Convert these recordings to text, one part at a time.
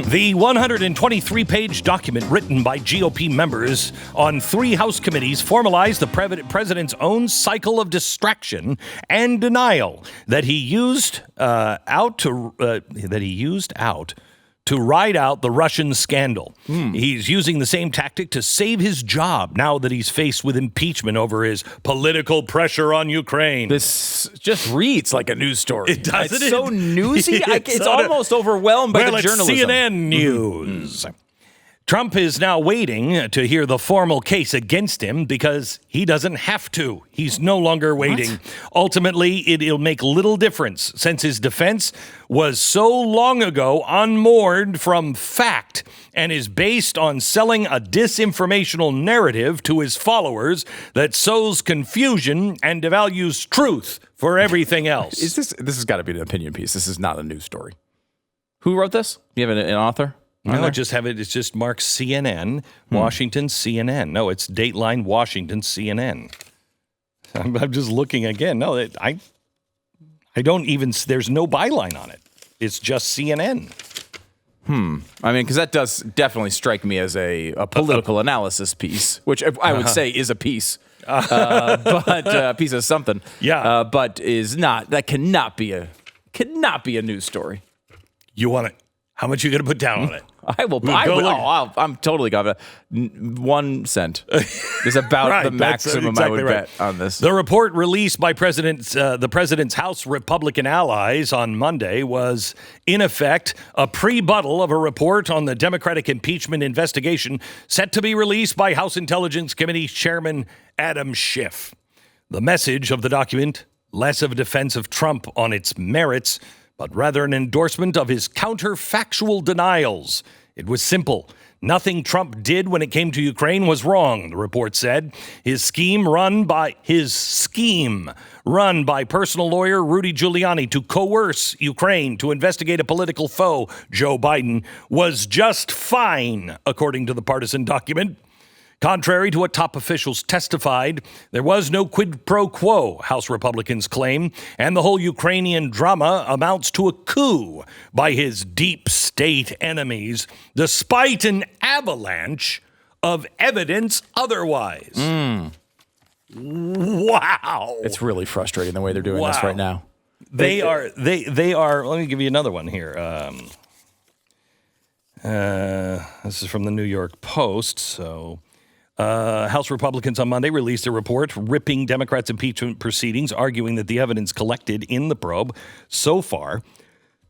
The 123-page document written by GOP members on 3 House committees formalized the president's own cycle of distraction and denial that he used out to ride out the Russian scandal. He's using the same tactic to save his job now that he's faced with impeachment over his political pressure on Ukraine. This just reads like a news story. It does. It's so newsy. It's almost overwhelmed by the journalism. It's CNN News. Trump is now waiting to hear the formal case against him because he doesn't have to. He's no longer waiting. What? Ultimately, it'll make little difference since his defense was so long ago unmoored from fact and is based on selling a disinformational narrative to his followers that sows confusion and devalues truth for everything else. This has got to be an opinion piece. This is not a news story. Who wrote this? Do you have an author? No, just have it. It's just marked CNN, Washington, CNN. No, it's Dateline, Washington, CNN. I'm just looking again. No, I don't even. There's no byline on it. It's just CNN. I mean, because that does definitely strike me as a political analysis piece, which I would say is a piece, but a piece of something. Yeah, but is not. That cannot be a news story. You want it? How much are you going to put down on it? I will. I'm totally confident. 1 cent is about right, the maximum exactly I would bet on this. The report released by the president's House Republican allies on Monday was, in effect, a pre-buttal of a report on the Democratic impeachment investigation set to be released by House Intelligence Committee Chairman Adam Schiff. The message of the document, less of a defense of Trump on its merits, but rather an endorsement of his counterfactual denials. It was simple. Nothing Trump did when it came to Ukraine was wrong, the report said. His scheme run by personal lawyer Rudy Giuliani to coerce Ukraine to investigate a political foe, Joe Biden, was just fine, according to the partisan document. Contrary to what top officials testified, there was no quid pro quo, House Republicans claim, and the whole Ukrainian drama amounts to a coup by his deep state enemies, despite an avalanche of evidence otherwise. Wow. It's really frustrating the way they're doing this right now. They are, let me give you another one here. This is from the New York Post, so... House Republicans on Monday released a report ripping Democrats' impeachment proceedings, arguing that the evidence collected in the probe so far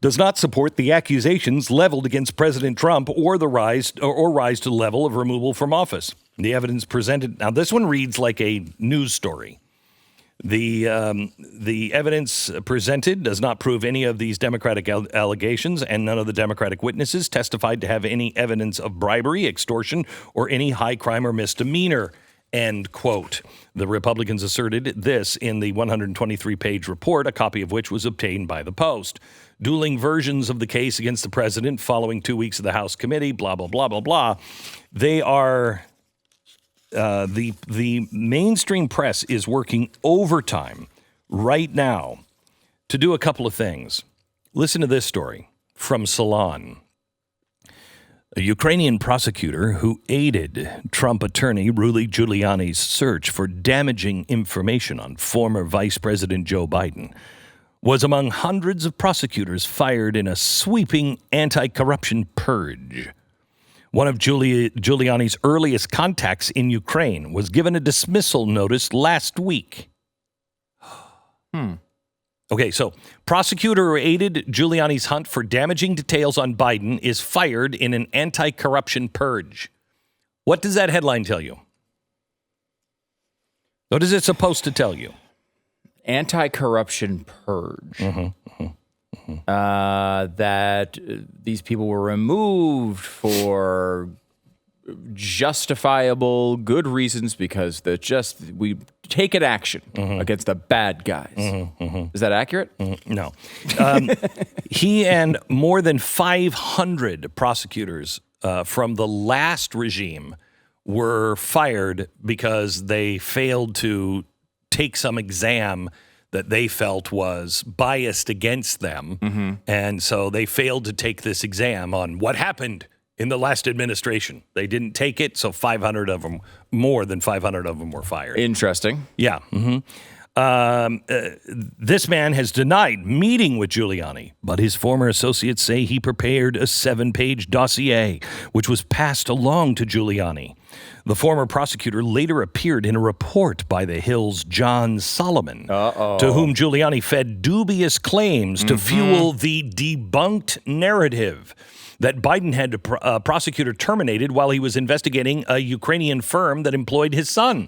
does not support the accusations leveled against President Trump or rise to the level of removal from office. The evidence presented, now this one reads like a news story. The evidence presented does not prove any of these Democratic allegations, and none of the Democratic witnesses testified to have any evidence of bribery, extortion, or any high crime or misdemeanor, end quote. The Republicans asserted this in the 123-page report, a copy of which was obtained by the Post. Dueling versions of the case against the president following 2 weeks of the House committee, blah, blah, blah, blah, blah. They are... The mainstream press is working overtime right now to do a couple of things. Listen to this story from Salon. A Ukrainian prosecutor who aided Trump attorney Rudy Giuliani's search for damaging information on former Vice President Joe Biden was among hundreds of prosecutors fired in a sweeping anti-corruption purge. One of Giuliani's earliest contacts in Ukraine was given a dismissal notice last week. Okay, so prosecutor who aided Giuliani's hunt for damaging details on Biden is fired in an anti-corruption purge. What does that headline tell you? What is it supposed to tell you? Anti-corruption purge. That these people were removed for justifiable good reasons because we taken action against the bad guys. Is that accurate? No. He and more than 500 prosecutors from the last regime were fired because they failed to take some exam that they felt was biased against them. And so they failed to take this exam on what happened in the last administration. They didn't take it, so 500 of them, more than 500 of them were fired. Interesting. Yeah. This man has denied meeting with Giuliani, but his former associates say he prepared a 7-page dossier, which was passed along to Giuliani. The former prosecutor later appeared in a report by the Hill's John Solomon, to whom Giuliani fed dubious claims to fuel the debunked narrative that Biden had a prosecutor terminated while he was investigating a Ukrainian firm that employed his son.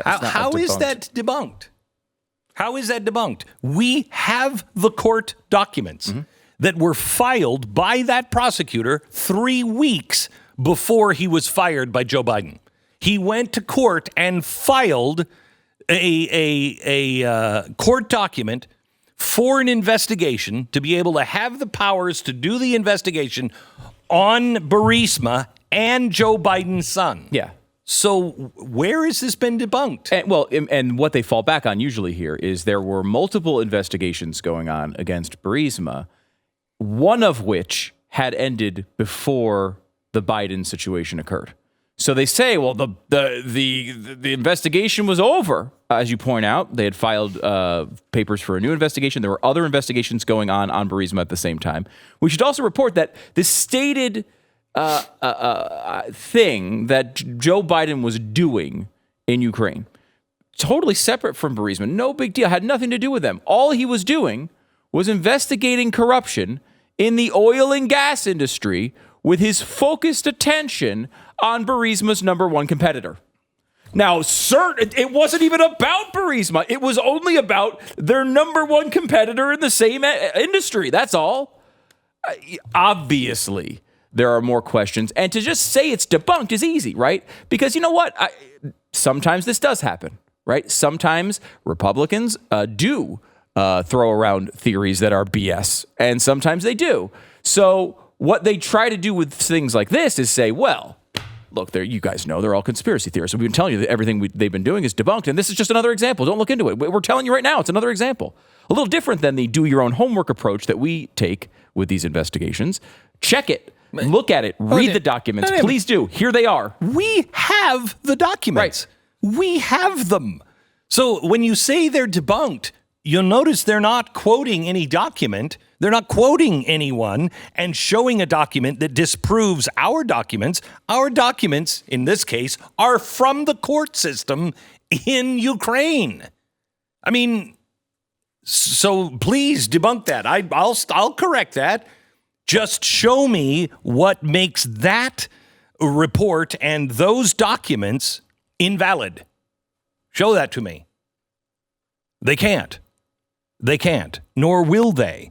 How is that debunked? How is that debunked? We have the court documents that were filed by that prosecutor 3 weeks before he was fired by Joe Biden. He went to court and filed a court document for an investigation to be able to have the powers to do the investigation on Burisma and Joe Biden's son. Yeah. So where has this been debunked? And what they fall back on usually here is there were multiple investigations going on against Burisma, one of which had ended before the Biden situation occurred. So they say, well, the investigation was over. As you point out, they had filed papers for a new investigation. There were other investigations going on Burisma at the same time. We should also report that this stated thing that Joe Biden was doing in Ukraine, totally separate from Burisma, no big deal, had nothing to do with them. All he was doing was investigating corruption in the oil and gas industry with his focused attention on Burisma's number one competitor. Now, it wasn't even about Burisma. It was only about their number one competitor in the same industry. That's all. Obviously, there are more questions. And to just say it's debunked is easy, right? Because you know what? Sometimes this does happen, right? Sometimes Republicans do throw around theories that are BS, and sometimes they do. So what they try to do with things like this is say, well, look, you guys know they're all conspiracy theorists. We've been telling you that everything they've been doing is debunked, and this is just another example. Don't look into it. We're telling you right now, it's another example. A little different than the do-your-own-homework approach that we take with these investigations. Check it. Look at it. Read the documents. Please do. Here they are. We have the documents. Right. We have them. So when you say they're debunked, you'll notice they're not quoting any document. They're not quoting anyone and showing a document that disproves our documents. Our documents, in this case, are from the court system in Ukraine. I mean, so please debunk that. I'll correct that. Just show me what makes that report and those documents invalid. Show that to me. They can't. They can't, nor will they.